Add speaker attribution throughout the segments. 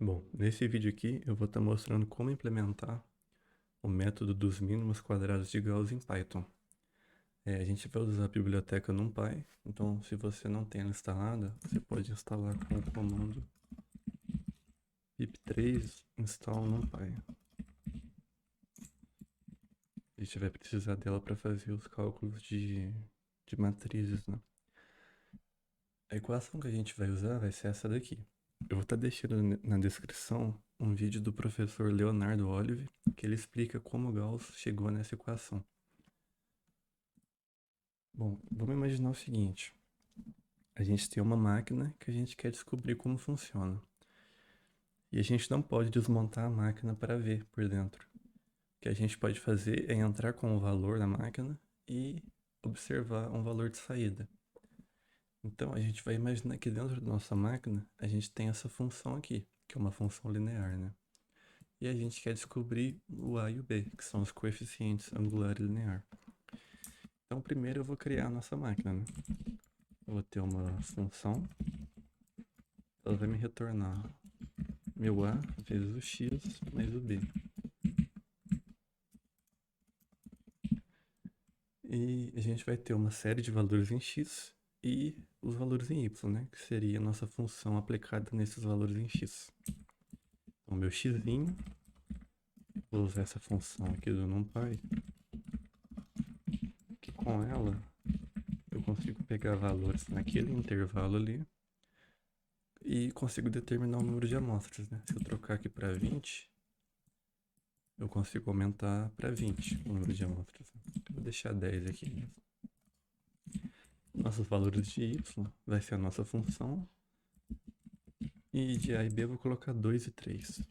Speaker 1: Bom, nesse vídeo aqui eu vou estar mostrando como implementar o método dos mínimos quadrados de Gauss em Python. A gente vai usar a biblioteca NumPy, então se você não tem ela instalada, você pode instalar com o comando pip3 install NumPy. A gente vai precisar dela para fazer os cálculos de matrizes, né? A equação que a gente vai usar vai ser essa daqui. Eu vou estar deixando na descrição um vídeo do professor Leonardo Olive, que ele explica como Gauss chegou nessa equação. Bom, vamos imaginar o seguinte. A gente tem uma máquina que a gente quer descobrir como funciona. E a gente não pode desmontar a máquina para ver por dentro. O que a gente pode fazer é entrar com o valor na máquina e observar um valor de saída. Então a gente vai imaginar que dentro da nossa máquina a gente tem essa função aqui, que é uma função linear, né? E a gente quer descobrir o A e o B, que são os coeficientes angular e linear. Então primeiro eu vou criar a nossa máquina, né? Eu vou ter uma função, ela vai me retornar meu A vezes o X mais o B. E a gente vai ter uma série de valores em X e os valores em Y, né? Que seria a nossa função aplicada nesses valores em X. Então, meu X, vou usar essa função aqui do NumPy, que com ela eu consigo pegar valores naquele intervalo ali e consigo determinar o número de amostras, né? Se eu trocar aqui para 20, eu consigo aumentar para 20 o número de amostras. Vou deixar 10 aqui mesmo. Nossos valores de y vai ser a nossa função. E de A e B eu vou colocar 2 e 3.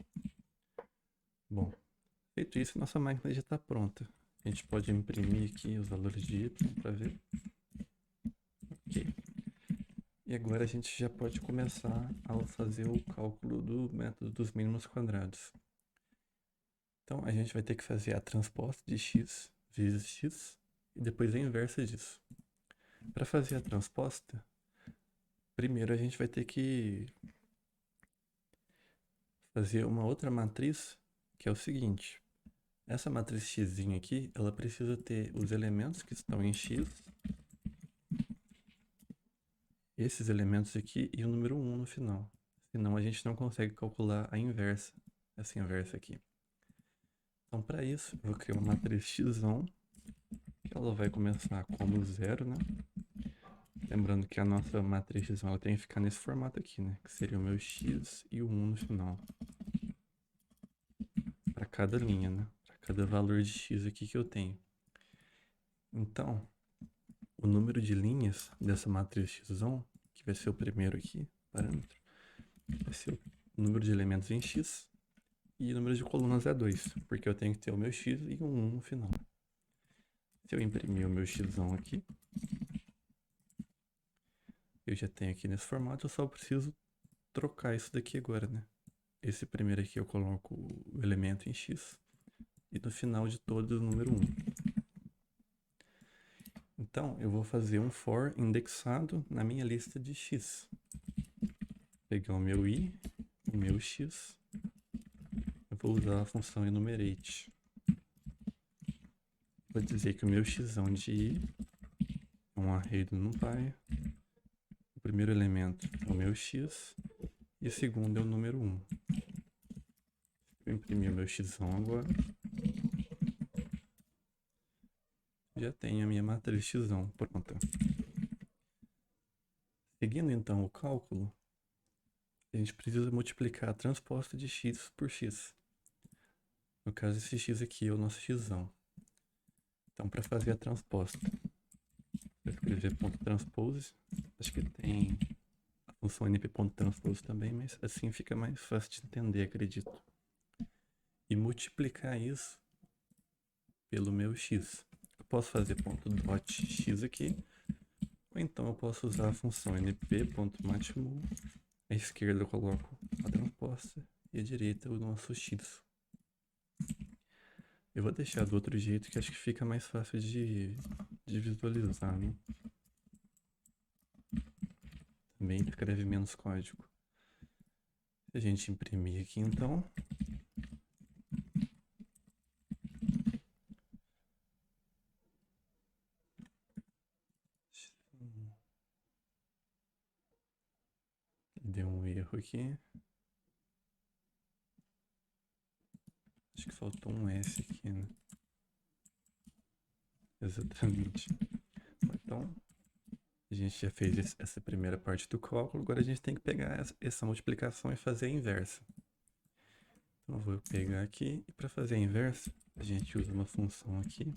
Speaker 1: Bom, feito isso, nossa máquina já está pronta. A gente pode imprimir aqui os valores de y para ver. Ok. E agora a gente já pode começar a fazer o cálculo do método dos mínimos quadrados. Então a gente vai ter que fazer a transposta de x vezes x e depois a inversa disso. Para fazer a transposta, primeiro a gente vai ter que fazer uma outra matriz, que é o seguinte. Essa matriz x aqui, ela precisa ter os elementos que estão em x, esses elementos aqui e o número 1 no final. Senão a gente não consegue calcular a inversa, essa inversa aqui. Então para isso, eu vou criar uma matriz x, que ela vai começar como 0, né? Lembrando que a nossa matriz x ela tem que ficar nesse formato aqui, né? Que seria o meu x e o 1 no final. Para cada linha, né? Para cada valor de x aqui que eu tenho. Então, o número de linhas dessa matriz x, que vai ser o primeiro aqui, parâmetro, vai ser o número de elementos em x e o número de colunas é 2, porque eu tenho que ter o meu x e um 1 no final. Se eu imprimir o meu x aqui, eu já tenho aqui nesse formato, eu só preciso trocar isso daqui agora, né? Esse primeiro aqui eu coloco o elemento em x e no final de todos o número 1. Então, eu vou fazer um for indexado na minha lista de x. Pegar o meu i, o meu x, eu vou usar a função enumerate. Vou dizer que o meu x de i é um array do NumPy. O primeiro elemento é o meu x e o segundo é o número 1. Vou imprimir o meu x agora. Já tenho a minha matriz x pronta. Seguindo então o cálculo, a gente precisa multiplicar a transposta de x por x. No caso, esse x aqui é o nosso x. Então, para fazer a transposta, vou escrever .transpose. Acho que tem a função np.transpose também, mas assim fica mais fácil de entender, acredito. E multiplicar isso pelo meu x. Eu posso fazer .dot x aqui, ou então eu posso usar a função np.matmul. À esquerda eu coloco a transposta e à direita o nosso x. Eu vou deixar do outro jeito que acho que fica mais fácil de visualizar, né? Também escreve menos código. A gente imprimir aqui então. Deu um erro aqui. Acho que faltou um S aqui, né? Exatamente. Então, a gente já fez essa primeira parte do cálculo, agora a gente tem que pegar essa multiplicação e fazer a inversa. Então, eu vou pegar aqui e para fazer a inversa, a gente usa uma função aqui,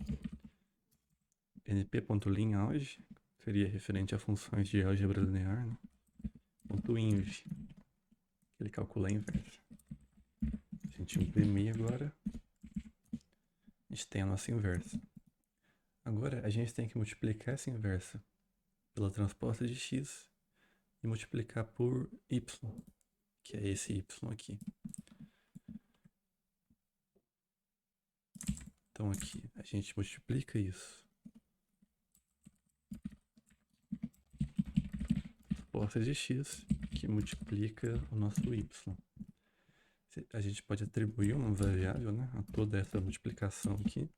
Speaker 1: np.linalg, seria referente a funções de álgebra linear, né? .inv, ele calcula a inversa. A gente imprimir agora, a gente tem a nossa inversa. Agora, a gente tem que multiplicar essa inversa pela transposta de x e multiplicar por y, que é esse y aqui. Então aqui a gente multiplica isso. Transposta de x que multiplica o nosso y. A gente pode atribuir uma variável, né, a toda essa multiplicação aqui.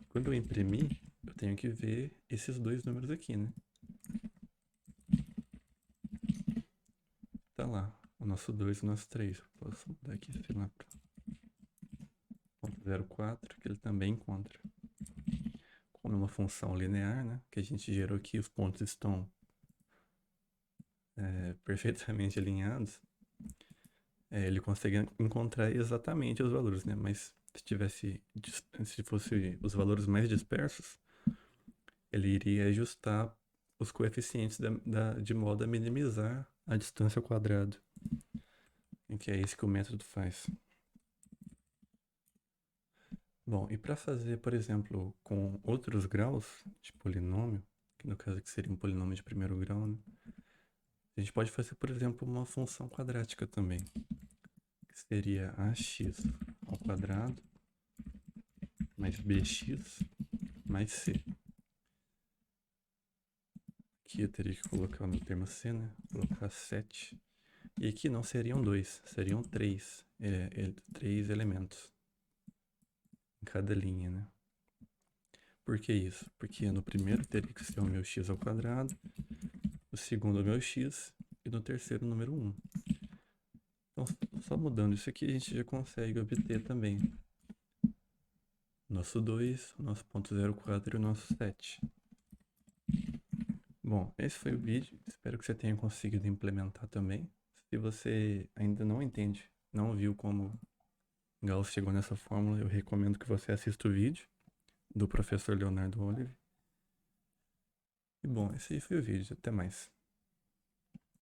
Speaker 1: Quando eu imprimir, eu tenho que ver esses dois números aqui, né? Tá lá, o nosso 2 e o nosso 3. Posso mudar aqui, sei lá, para 0,4, que ele também encontra. Como é uma função linear, né, que a gente gerou aqui, os pontos estão perfeitamente alinhados, ele consegue encontrar exatamente os valores, né? Mas se fosse os valores mais dispersos, ele iria ajustar os coeficientes de modo a minimizar a distância ao quadrado. E que é isso que o método faz. Bom, e para fazer, por exemplo, com outros graus de polinômio, que no caso aqui seria um polinômio de primeiro grau, né? A gente pode fazer, por exemplo, uma função quadrática também, que seria ax ao quadrado mais bx mais c. Aqui eu teria que colocar no termo c, né? Vou colocar 7. E aqui não seriam 2, seriam 3. 3 elementos em cada linha, né? Por que isso? Porque no primeiro teria que ser o meu x ao quadrado, no segundo o meu x e no terceiro o número 1. Então, só mudando isso aqui, a gente já consegue obter também nosso 2, o nosso ponto 0,4 e o nosso 7. Bom, esse foi o vídeo. Espero que você tenha conseguido implementar também. Se você ainda não entende, não viu como Gauss chegou nessa fórmula, eu recomendo que você assista o vídeo do professor Leonardo Olive. E bom, esse aí foi o vídeo. Até mais.